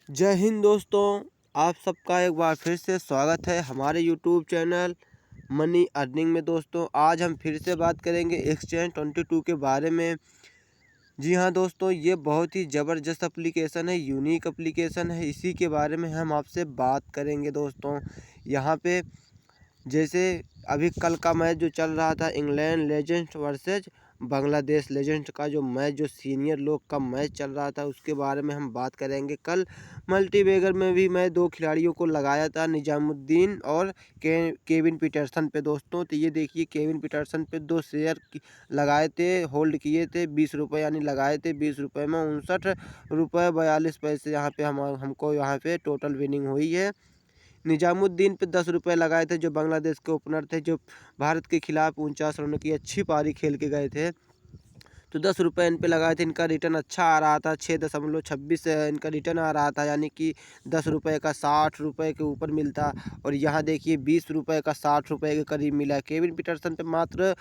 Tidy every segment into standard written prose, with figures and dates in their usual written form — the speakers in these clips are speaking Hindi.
जय हिंद दोस्तों, आप सबका एक बार फिर से स्वागत है हमारे यूट्यूब चैनल मनी अर्निंग में। दोस्तों आज हम फिर से बात करेंगे एक्सचेंज 22 के बारे में। जी हाँ दोस्तों, ये बहुत ही ज़बरदस्त एप्लीकेशन है, यूनिक एप्लीकेशन है। इसी के बारे में हम आपसे बात करेंगे दोस्तों। यहाँ पे जैसे अभी कल का मैच जो चल रहा था, England legends versus Bangladesh legends का जो मैच, जो सीनियर लोग का मैच चल रहा था, उसके बारे में हम बात करेंगे। कल मल्टीबैगर में भी मैं दो खिलाड़ियों को लगाया था, निजामुद्दीन और केविन पीटरसन पे दोस्तों। तो ये देखिए, केविन पीटरसन पे दो शेयर लगाए थे, होल्ड किए थे 20 रुपये, यानी लगाए थे 20 रुपये में 59 रुपये 42 पैसे। यहाँ पे हमको यहाँ पे टोटल विनिंग हुई है। निजामुद्दीन पे 10 रुपये लगाए थे, जो बांग्लादेश के ओपनर थे, जो भारत के खिलाफ 49 रनों की अच्छी पारी खेल के गए थे। तो 10 रुपये इन पे लगाए थे। इनका रिटर्न अच्छा आ रहा था, 6.26 इनका रिटर्न आ रहा था, यानी कि 10 रुपये का 60 रुपये के ऊपर मिलता। और यहाँ देखिए 20 रुपये का 60 रुपये के करीब मिला। केविन पीटरसन पे मात्र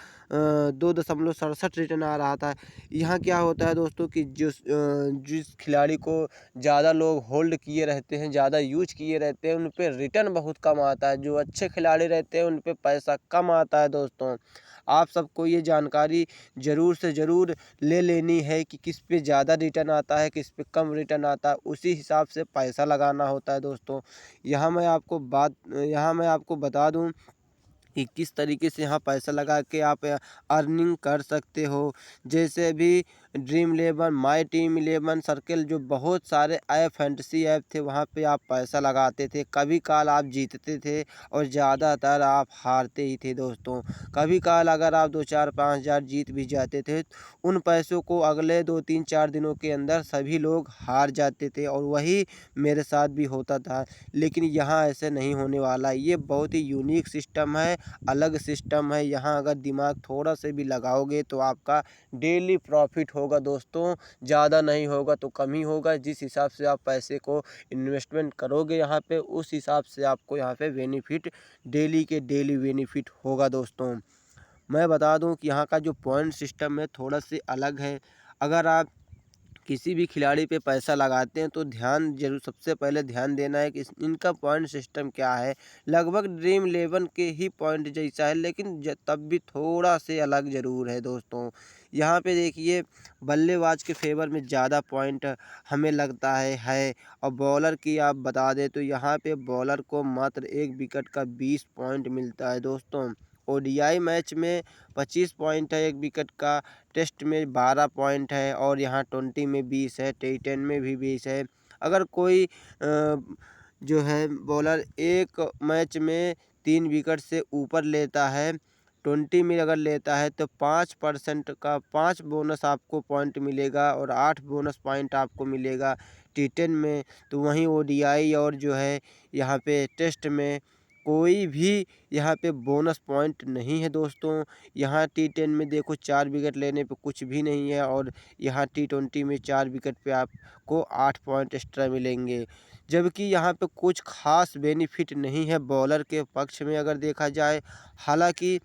2.67 रिटर्न आ रहा था। यहाँ क्या होता है दोस्तों कि जिस खिलाड़ी को ज़्यादा लोग होल्ड किए रहते हैं, ज़्यादा यूज किए रहते हैं, उन पर रिटर्न बहुत कम आता है। जो अच्छे खिलाड़ी रहते हैं उन पर पैसा कम आता है दोस्तों। आप सबको ये जानकारी ज़रूर से ज़रूर ले लेनी है कि किस पे ज़्यादा रिटर्न आता है, किस पे कम रिटर्न आता है, उसी हिसाब से पैसा लगाना होता है दोस्तों। यहाँ मैं आपको बता दूं कि किस तरीके से यहाँ पैसा लगा के आप अर्निंग कर सकते हो। जैसे अभी ड्रीम 11, माई टीम 11 सर्किल, जो बहुत सारे ऐप, फैंटेसी ऐप थे, वहाँ पे आप पैसा लगाते थे। कभी काल आप जीतते थे और ज़्यादातर आप हारते ही थे दोस्तों। कभी काल अगर आप 2-4-5 हज़ार जीत भी जाते थे, उन पैसों को अगले 2-3-4 दिनों के अंदर सभी लोग हार जाते थे, और वही मेरे साथ भी होता था। लेकिन यहाँ ऐसे नहीं होने वाला। ये बहुत ही यूनिक सिस्टम है, अलग सिस्टम है। यहाँ अगर दिमाग थोड़ा से भी लगाओगे तो आपका डेली प्रॉफिट होगा दोस्तों। ज़्यादा नहीं होगा तो कम ही होगा। जिस हिसाब से आप पैसे को इन्वेस्टमेंट करोगे यहाँ पे, उस हिसाब से आपको यहाँ पे बेनिफिट, डेली के डेली बेनिफिट होगा दोस्तों। मैं बता दूं कि यहाँ का जो पॉइंट सिस्टम है थोड़ा से अलग है। अगर आप किसी भी खिलाड़ी पे पैसा लगाते हैं तो ध्यान जरूर, सबसे पहले ध्यान देना है कि इनका पॉइंट सिस्टम क्या है। लगभग ड्रीम 11 के ही पॉइंट जैसा है, लेकिन तब भी थोड़ा से अलग ज़रूर है दोस्तों। यहाँ पे देखिए, बल्लेबाज के फेवर में ज़्यादा पॉइंट हमें लगता है। और बॉलर की आप बता दें तो यहाँ पे बॉलर को मात्र एक विकेट का 20 पॉइंट मिलता है दोस्तों। ओडीआई मैच में 25 पॉइंट है एक विकेट का, टेस्ट में 12 पॉइंट है, और यहाँ 20 में 20 है, T10 में भी 20 है। अगर कोई जो है बॉलर एक मैच में 3 विकेट से ऊपर लेता है, 20 में अगर लेता है, तो 5% का 5 बोनस आपको पॉइंट मिलेगा, और 8 बोनस पॉइंट आपको मिलेगा T10 में। तो वहीं ओडीआई और जो है यहाँ पे टेस्ट में कोई भी यहाँ पे बोनस पॉइंट नहीं है दोस्तों। यहाँ T10 में देखो 4 विकेट लेने पे कुछ भी नहीं है, और यहाँ T20 में 4 विकेट पे आपको 8 पॉइंट एक्स्ट्रा मिलेंगे। जबकि यहाँ पे कुछ खास बेनिफिट नहीं है बॉलर के पक्ष में अगर देखा जाए। हालांकि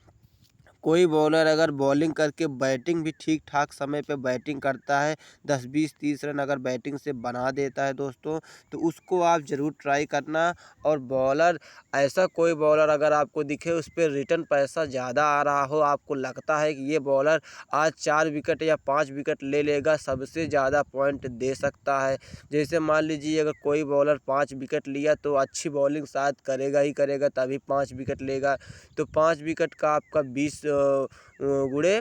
कोई बॉलर अगर बॉलिंग करके बैटिंग भी ठीक ठाक समय पे बैटिंग करता है, 10-20-30 रन अगर बैटिंग से बना देता है दोस्तों, तो उसको आप ज़रूर ट्राई करना। और बॉलर, ऐसा कोई बॉलर अगर आपको दिखे उस पर रिटर्न पैसा ज़्यादा आ रहा हो, आपको लगता है कि ये बॉलर आज 4 विकेट या 5 विकेट ले लेगा, सबसे ज़्यादा पॉइंट दे सकता है। जैसे मान लीजिए अगर कोई बॉलर 5 विकेट लिया, तो अच्छी बॉलिंग शायद करेगा ही करेगा, तभी 5 विकेट लेगा। तो 5 विकेट का आपका 20 गुणे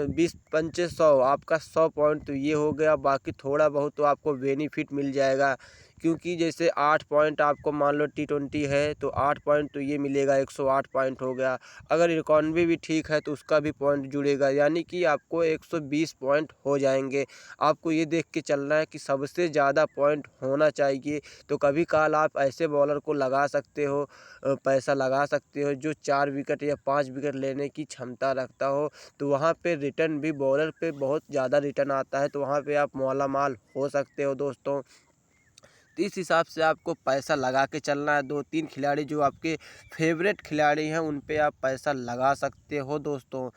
20×5 100, आपका 100 पॉइंट तो ये हो गया। बाकी थोड़ा बहुत तो आपको बेनिफिट मिल जाएगा, क्योंकि जैसे 8 पॉइंट आपको मान लो T20 है, तो 8 पॉइंट तो ये मिलेगा, 108 पॉइंट हो गया। अगर इकॉनमी भी ठीक है तो उसका भी पॉइंट जुड़ेगा, यानी कि आपको 120 पॉइंट हो जाएंगे। आपको ये देख के चलना है कि सबसे ज़्यादा पॉइंट होना चाहिए। तो कभी काल आप ऐसे बॉलर को लगा सकते हो, पैसा लगा सकते हो, जो 4 विकेट या 5 विकेट लेने की क्षमता रखता हो। तो वहाँ पे रिटर्न भी, बॉलर पे बहुत ज़्यादा रिटर्न आता है, तो वहाँ पे आप माला माल हो सकते हो दोस्तों। तो इस हिसाब से आपको पैसा लगा के चलना है। 2-3 खिलाड़ी जो आपके फेवरेट खिलाड़ी हैं, उन पे आप पैसा लगा सकते हो दोस्तों।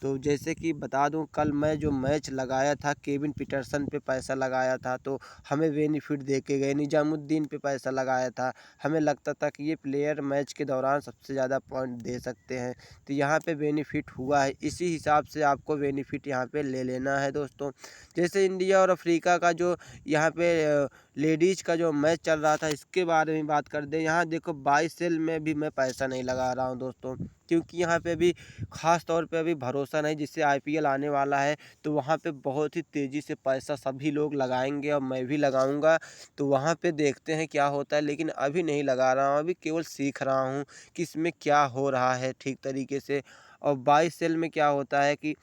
तो जैसे कि बता दूं, कल मैं जो मैच लगाया था केविन पीटरसन पे पैसा लगाया था, तो हमें बेनिफिट दे के गए। निजामुद्दीन पे पैसा लगाया था, हमें लगता था कि ये प्लेयर मैच के दौरान सबसे ज़्यादा पॉइंट दे सकते हैं, तो यहाँ पे बेनिफिट हुआ है। इसी हिसाब से आपको बेनिफिट यहाँ पे ले लेना है दोस्तों। जैसे इंडिया और अफ्रीका का जो यहाँ पे लेडीज़ का जो मैच चल रहा था, इसके बारे में बात कर दें। यहाँ देखो बाई सेल में भी मैं पैसा नहीं लगा रहा हूँ दोस्तों, क्योंकि यहाँ पे अभी ख़ास तौर पे अभी भरोसा नहीं। जिससे आईपीएल आने वाला है तो वहाँ पे बहुत ही तेज़ी से पैसा सभी लोग लगाएंगे और मैं भी लगाऊंगा, तो वहाँ पे देखते हैं क्या होता है। लेकिन अभी नहीं लगा रहा हूँ, अभी केवल सीख रहा हूँ कि इसमें क्या हो रहा है ठीक तरीके से। और बाई सेल में क्या होता है कि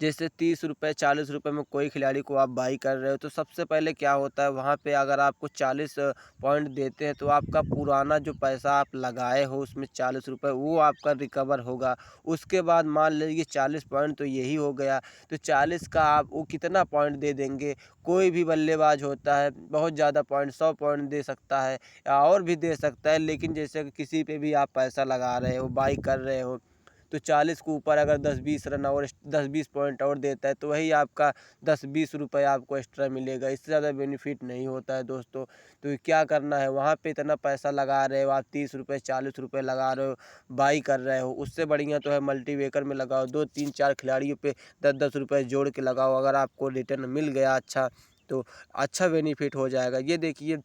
जैसे 30 रुपये 40 रुपये में कोई खिलाड़ी को आप बाई कर रहे हो, तो सबसे पहले क्या होता है वहाँ पे, अगर आपको 40 पॉइंट देते हैं तो आपका पुराना जो पैसा आप लगाए हो उसमें 40 रुपये वो आपका रिकवर होगा। उसके बाद मान लीजिए 40 पॉइंट तो यही हो गया, तो 40 का आप वो कितना पॉइंट दे देंगे। कोई भी बल्लेबाज होता है बहुत ज़्यादा पॉइंट 100 पॉइंट दे सकता है या और भी दे सकता है, लेकिन जैसे कि किसी पे भी आप पैसा लगा रहे हो, बाई कर रहे हो, तो 40 के ऊपर अगर 10-20 रन और 10-20 पॉइंट और देता है तो वही आपका 10-20 रुपये आपको एक्स्ट्रा मिलेगा। इससे ज़्यादा बेनिफिट नहीं होता है दोस्तों। तो क्या करना है, वहाँ पे इतना पैसा लगा रहे हो आप, 30 रुपये 40 रुपये लगा रहे हो, बाई कर रहे हो, उससे बढ़िया तो है मल्टीवेकर में लगाओ। 2-3-4 खिलाड़ियों पे 10-10 रुपये जोड़ के लगाओ, अगर आपको रिटर्न मिल गया अच्छा, तो अच्छा बेनिफिट हो जाएगा। ये देखिए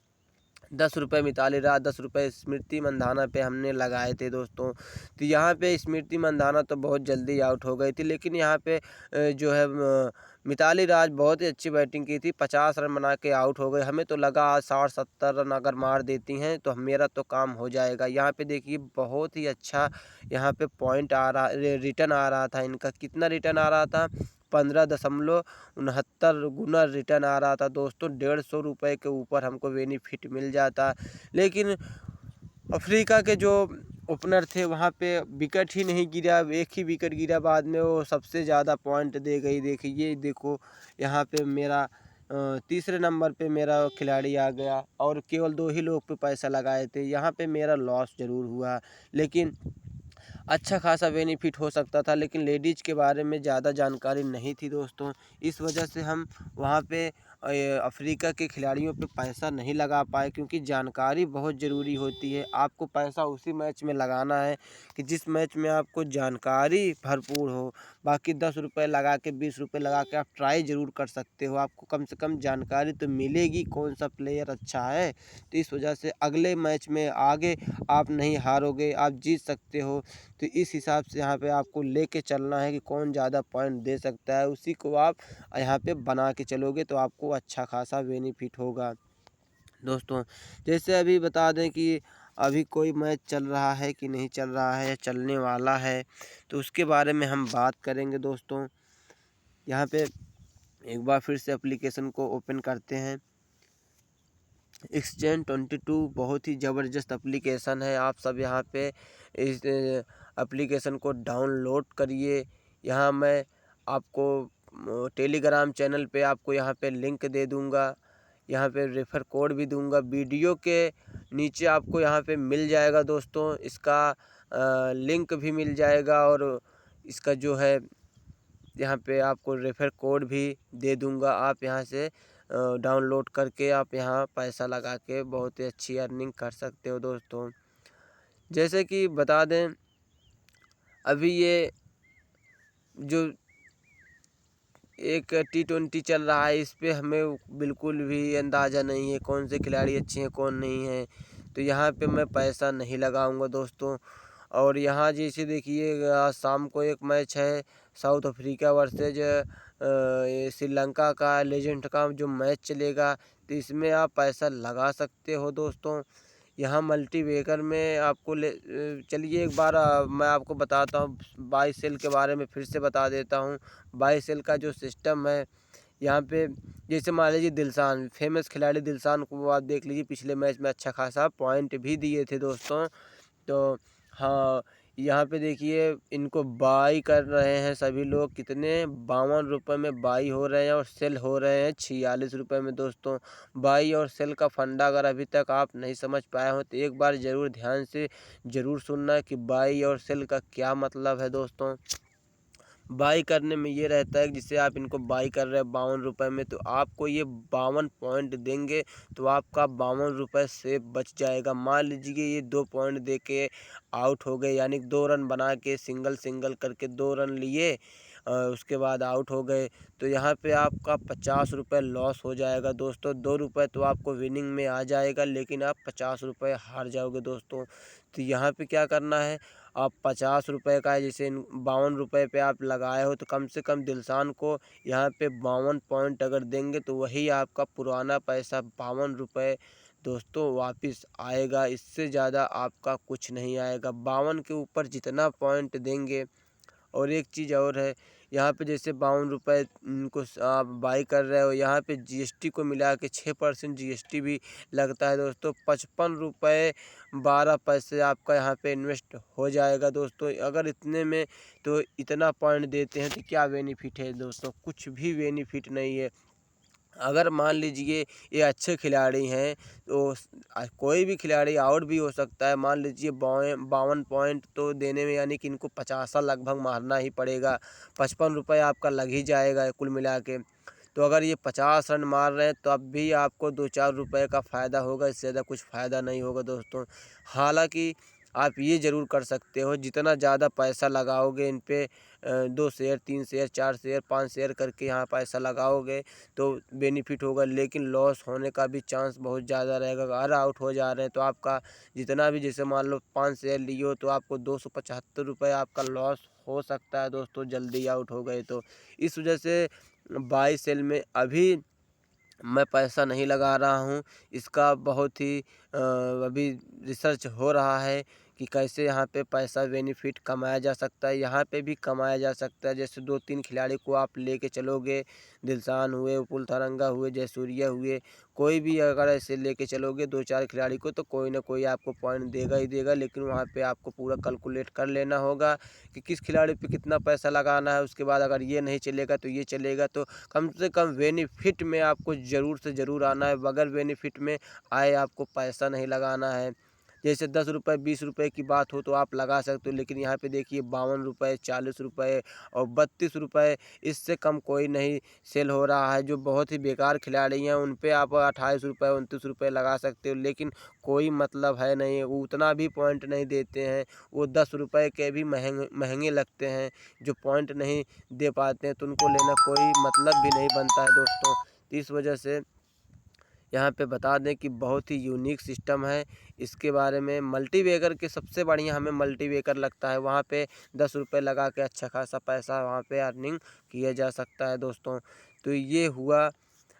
10 रुपये मिताली राज, 10 रुपये स्मृति मंधाना पे हमने लगाए थे दोस्तों। तो यहाँ पे स्मृति मंधाना तो बहुत जल्दी आउट हो गई थी, लेकिन यहाँ पे जो है मिताली राज बहुत ही अच्छी बैटिंग की थी, 50 रन बना के आउट हो गए। हमें तो लगा आज 60-70 रन अगर मार देती हैं तो मेरा तो काम हो जाएगा। यहाँ पे देखिए बहुत ही अच्छा यहाँ पे पॉइंट आ रहा, रिटर्न आ रहा था इनका। कितना रिटर्न आ रहा था, 15.69 गुना रिटर्न आ रहा था दोस्तों। 150 रुपये के ऊपर हमको बेनिफिट मिल जाता। लेकिन अफ्रीका के जो ओपनर थे वहाँ पे विकेट ही नहीं गिरा, एक ही विकेट गिरा, बाद में वो सबसे ज़्यादा पॉइंट दे गई। देखिए ये देखो यहाँ पे मेरा तीसरे नंबर पे मेरा खिलाड़ी आ गया और केवल 2 ही लोग पे पैसा लगाए थे। यहाँ पे मेरा लॉस ज़रूर हुआ, लेकिन अच्छा खासा बेनिफिट हो सकता था। लेकिन लेडीज़ के बारे में ज़्यादा जानकारी नहीं थी दोस्तों, इस वजह से हम वहाँ पे अफ्रीका के खिलाड़ियों पे पैसा नहीं लगा पाए, क्योंकि जानकारी बहुत ज़रूरी होती है। आपको पैसा उसी मैच में लगाना है कि जिस मैच में आपको जानकारी भरपूर हो। बाकी 10 रुपये लगा के 20 रुपये लगा के आप ट्राई ज़रूर कर सकते हो, आपको कम से कम जानकारी तो मिलेगी कौन सा प्लेयर अच्छा है। तो इस वजह से अगले मैच में आगे आप नहीं हारोगे, आप जीत सकते हो। तो इस हिसाब से यहाँ पे आपको लेके चलना है कि कौन ज़्यादा पॉइंट दे सकता है, उसी को आप यहाँ पे बना के चलोगे तो आपको अच्छा खासा बेनिफिट होगा दोस्तों। जैसे अभी बता दें कि अभी कोई मैच चल रहा है कि नहीं चल रहा है या चलने वाला है, तो उसके बारे में हम बात करेंगे दोस्तों। यहाँ पे एक बार फिर से एप्लीकेशन को ओपन करते हैं। एक्सचेंज 22 बहुत ही ज़बरदस्त एप्लीकेशन है, आप सब यहाँ पे इस एप्लीकेशन को डाउनलोड करिए। यहाँ मैं आपको टेलीग्राम चैनल पे आपको यहाँ पे लिंक दे दूँगा, यहाँ पे रेफ़र कोड भी दूँगा। वीडियो के नीचे आपको यहाँ पे मिल जाएगा दोस्तों, इसका लिंक भी मिल जाएगा और इसका जो है यहाँ पे आपको रेफ़र कोड भी दे दूँगा। आप यहाँ से डाउनलोड करके आप यहाँ पैसा लगा के बहुत ही अच्छी अर्निंग कर सकते हो दोस्तों। जैसे कि बता दें, अभी ये जो एक T20 चल रहा है, इस पे हमें बिल्कुल भी अंदाज़ा नहीं है कौन से खिलाड़ी अच्छे हैं कौन नहीं है, तो यहाँ पे मैं पैसा नहीं लगाऊंगा दोस्तों। और यहाँ जैसे देखिए आज शाम को एक मैच है साउथ अफ्रीका वर्सेज श्रीलंका का लेजेंड का जो मैच चलेगा, तो इसमें आप पैसा लगा सकते हो दोस्तों। यहाँ मल्टीवेकर में आपको चलिए एक बार मैं आपको बताता हूँ बाई सेल के बारे में, फिर से बता देता हूँ। बाई सेल का जो सिस्टम है यहाँ पे, जैसे मान लीजिए दिलशान, फेमस खिलाड़ी दिलशान को आप देख लीजिए, पिछले मैच में अच्छा खासा पॉइंट भी दिए थे दोस्तों। तो हाँ, यहाँ पे देखिए इनको बाई कर रहे हैं सभी लोग, कितने 52 रुपये में बाई हो रहे हैं और सेल हो रहे हैं 46 रुपये में दोस्तों। बाई और सेल का फंडा अगर अभी तक आप नहीं समझ पाए हो तो एक बार ज़रूर ध्यान से ज़रूर सुनना कि बाई और सेल का क्या मतलब है दोस्तों। बाई करने में ये रहता है कि जिससे आप इनको बाई कर रहे हैं 52 रुपये में, तो आपको ये 52 पॉइंट देंगे तो आपका 52 रुपये सेफ बच जाएगा। मान लीजिए ये 2 पॉइंट दे के आउट हो गए, यानी 2 रन बना के सिंगल सिंगल करके 2 रन लिए, उसके बाद आउट हो गए, तो यहाँ पे आपका 50 रुपये लॉस हो जाएगा दोस्तों। 2 रुपये तो आपको विनिंग में आ जाएगा, लेकिन आप 50 रुपये हार जाओगे दोस्तों। तो यहाँ पे क्या करना है, आप 50 रुपये का जैसे 52 रुपये पे आप लगाए हो, तो कम से कम दिलशान को यहाँ पे 52 पॉइंट अगर देंगे तो वही आपका पुराना पैसा 52 रुपये दोस्तों वापस आएगा। इससे ज़्यादा आपका कुछ नहीं आएगा। 52 के ऊपर जितना पॉइंट देंगे। और एक चीज़ और है, यहाँ पे जैसे 52 रुपये को आप बाई कर रहे हो, यहाँ पे जीएसटी को मिला के 6% जीएसटी भी लगता है दोस्तों। 55 रुपये 12 पैसे आपका यहाँ पे इन्वेस्ट हो जाएगा दोस्तों। अगर इतने में तो इतना पॉइंट देते हैं तो क्या बेनिफिट है दोस्तों, कुछ भी बेनिफिट नहीं है। अगर मान लीजिए ये अच्छे खिलाड़ी हैं तो कोई भी खिलाड़ी आउट भी हो सकता है। मान लीजिए 52 पॉइंट तो देने में, यानी कि इनको 50 लगभग मारना ही पड़ेगा। 55 रुपये आपका लग ही जाएगा कुल मिला के। तो अगर ये 50 रन मार रहे हैं तो अब भी आपको 2-4 रुपये का फ़ायदा होगा, इससे ज़्यादा कुछ फ़ायदा नहीं होगा दोस्तों। हालांकि आप ये ज़रूर कर सकते हो, जितना ज़्यादा पैसा लगाओगे इन पे 2 शेयर 3 शेयर 4 शेयर 5 शेयर करके यहाँ पैसा लगाओगे तो बेनिफिट होगा, लेकिन लॉस होने का भी चांस बहुत ज़्यादा रहेगा। अगर आउट हो जा रहे हैं तो आपका जितना भी, जैसे मान लो 5 शेयर लिए हो तो आपको 275 रुपये आपका लॉस हो सकता है दोस्तों, जल्दी आउट हो गए तो। इस वजह से बाई सेल में अभी मैं पैसा नहीं लगा रहा हूँ। इसका बहुत ही अभी रिसर्च हो रहा है कि कैसे यहाँ पे पैसा बेनिफिट कमाया जा सकता है। यहाँ पे भी कमाया जा सकता है, जैसे 2-3 खिलाड़ी को आप लेके चलोगे, दिलशान हुए, उपल तरंगा हुए, जयसूर्या हुए, कोई भी अगर ऐसे लेके चलोगे 2-4 खिलाड़ी को, तो कोई ना कोई आपको पॉइंट देगा ही देगा। लेकिन वहाँ पे आपको पूरा कैलकुलेट कर लेना होगा कि किस खिलाड़ी पे कितना पैसा लगाना है। उसके बाद अगर ये नहीं चलेगा तो ये चलेगा, तो कम से कम बेनिफिट में आपको ज़रूर से ज़रूर आना है। बगैर बेनिफिट में आए आपको पैसा नहीं लगाना है। जैसे 10 रुपये 20 रुपये की बात हो तो आप लगा सकते हो, लेकिन यहाँ पे देखिए 52 रुपये 40 रुपये और 32 रुपये, इससे कम कोई नहीं सेल हो रहा है। जो बहुत ही बेकार खिलाड़ी हैं उन पे आप 28 रुपये 29 रुपये लगा सकते हो, लेकिन कोई मतलब है नहीं, वो उतना भी पॉइंट नहीं देते हैं। वो 10 रुपये के भी महंगे महंगे लगते हैं। जो पॉइंट नहीं दे पाते हैं तो उनको लेना कोई मतलब भी नहीं बनता है दोस्तों। तो इस वजह से यहाँ पे बता दें कि बहुत ही यूनिक सिस्टम है। इसके बारे में मल्टीवेगर के सबसे बढ़िया हमें मल्टीवेगर लगता है। वहाँ पे 10 रुपये लगा के अच्छा खासा पैसा वहाँ पे अर्निंग किया जा सकता है दोस्तों। तो ये हुआ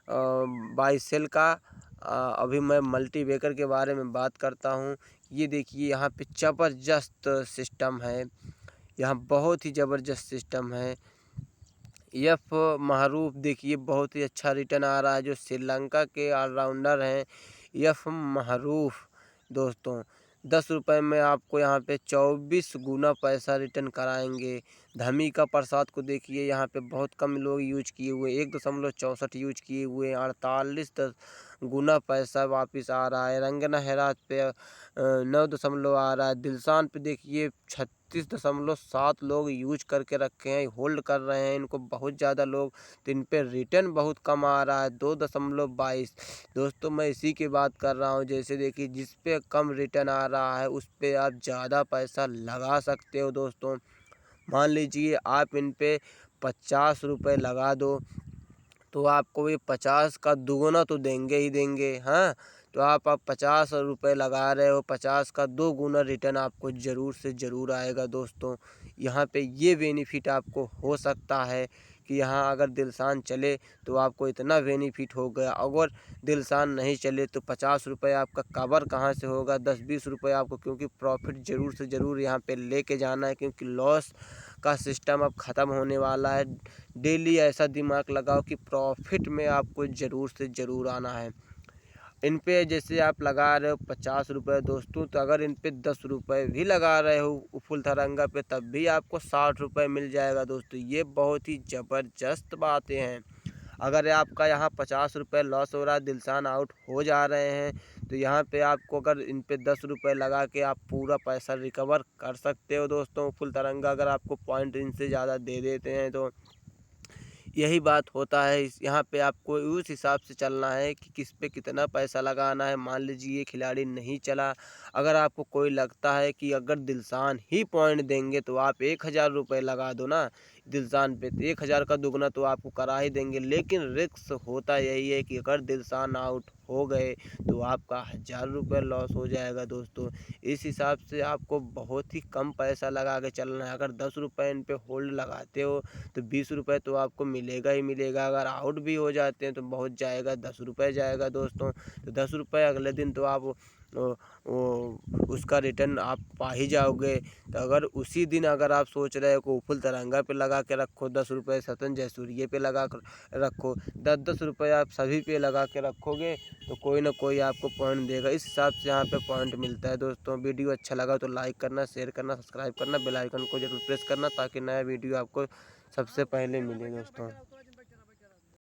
बाई सेल का। अभी मैं मल्टीवेगर के बारे में बात करता हूँ। ये देखिए यहाँ पे ज़बरदस्त सिस्टम है, यहाँ बहुत ही ज़बरदस्त सिस्टम है। एफ महरूफ देखिए बहुत ही अच्छा रिटर्न आ रहा है, जो श्रीलंका के ऑलराउंडर हैं एफ महरूफ दोस्तों। 10 रुपये में आपको यहाँ पे 24 गुना पैसा रिटर्न कराएंगे। धमिका प्रसाद को देखिए, यहाँ पे बहुत कम लोग यूज किए हुए, 1.64 यूज किए हुए, 48 गुना पैसा वापस आ रहा है। रंगना हेरात पे 9 आ रहा है। दिलशान पे देखिए 36.7 लोग यूज करके रखे हैं, होल्ड कर रहे हैं इनको बहुत ज़्यादा लोग, तो इन पे रिटर्न बहुत कम आ रहा है 2.22। दोस्तों मैं इसी की बात कर रहा हूँ। जैसे देखिए जिस पे कम रिटर्न आ रहा है उस पे आप ज़्यादा पैसा लगा सकते हो दोस्तों। मान लीजिए आप इन पे 50 रुपये लगा दो तो आपको ये 50 का दुगुना तो देंगे ही देंगे। हाँ, तो आप 50 रुपये लगा रहे हो, 50 का 2 गुना रिटर्न आपको ज़रूर से ज़रूर आएगा दोस्तों। यहाँ पे ये बेनिफिट आपको हो सकता है कि यहाँ अगर दिलशान चले तो आपको इतना बेनिफिट हो गया। अगर दिलशान नहीं चले तो 50 रुपये आपका कवर कहाँ से होगा, 10-20 रुपये आपको, क्योंकि प्रॉफिट ज़रूर से ज़रूर यहाँ पे लेके जाना है, क्योंकि लॉस का सिस्टम अब ख़त्म होने वाला है। डेली ऐसा दिमाग लगाओ कि प्रॉफिट में आपको ज़रूर से ज़रूर आना है। इन पे जैसे आप लगा रहे हो 50 रुपये दोस्तों, तो अगर इन पे 10 रुपये भी लगा रहे हो फुल तरंगा पे तब भी आपको 60 रुपये मिल जाएगा दोस्तों। ये बहुत ही ज़बरदस्त बातें हैं। अगर आपका यहाँ 50 रुपये लॉस हो रहा है, दिलशान आउट हो जा रहे हैं, तो यहाँ पे आपको अगर इन पे 10 रुपये लगा के आप पूरा पैसा रिकवर कर सकते हो दोस्तों। फुल तिरंगा अगर आपको पॉइंट इनसे ज़्यादा दे देते हैं तो यही बात होता है। इस यहाँ पे आपको उस हिसाब से चलना है कि किस पे कितना पैसा लगाना है। मान लीजिए खिलाड़ी नहीं चला, अगर आपको कोई लगता है कि अगर दिलशान ही पॉइंट देंगे तो आप 1000 रुपये लगा दो ना दिलशान पे, तो 1000 का दुगना तो आपको करा ही देंगे। लेकिन रिस्क होता यही है कि अगर दिलशान आउट हो गए तो आपका 1000 रुपये लॉस हो जाएगा दोस्तों। इस हिसाब से आपको बहुत ही कम पैसा लगा के चलना है। अगर 10 रुपये इन पे होल्ड लगाते हो तो 20 रुपये तो आपको मिलेगा ही मिलेगा। अगर आउट भी हो जाते हैं तो बहुत जाएगा, 10 रुपये जाएगा दोस्तों। तो 10 रुपये अगले दिन तो आप उसका रिटर्न आप पा ही जाओगे। तो अगर उसी दिन अगर आप सोच रहे हो कि फुल तिरंगा पे लगा के रखो 10 रुपये, सतन जयसूर्य पे लगा कर रखो, 10-10 रुपये आप सभी पे लगा के रखोगे तो कोई ना कोई आपको पॉइंट देगा। इस हिसाब से यहाँ पे पॉइंट मिलता है दोस्तों। वीडियो अच्छा लगा तो लाइक करना, शेयर करना, सब्सक्राइब करना, बेल आइकन को जरूर प्रेस करना ताकि नया वीडियो आपको सबसे पहले मिले दोस्तों।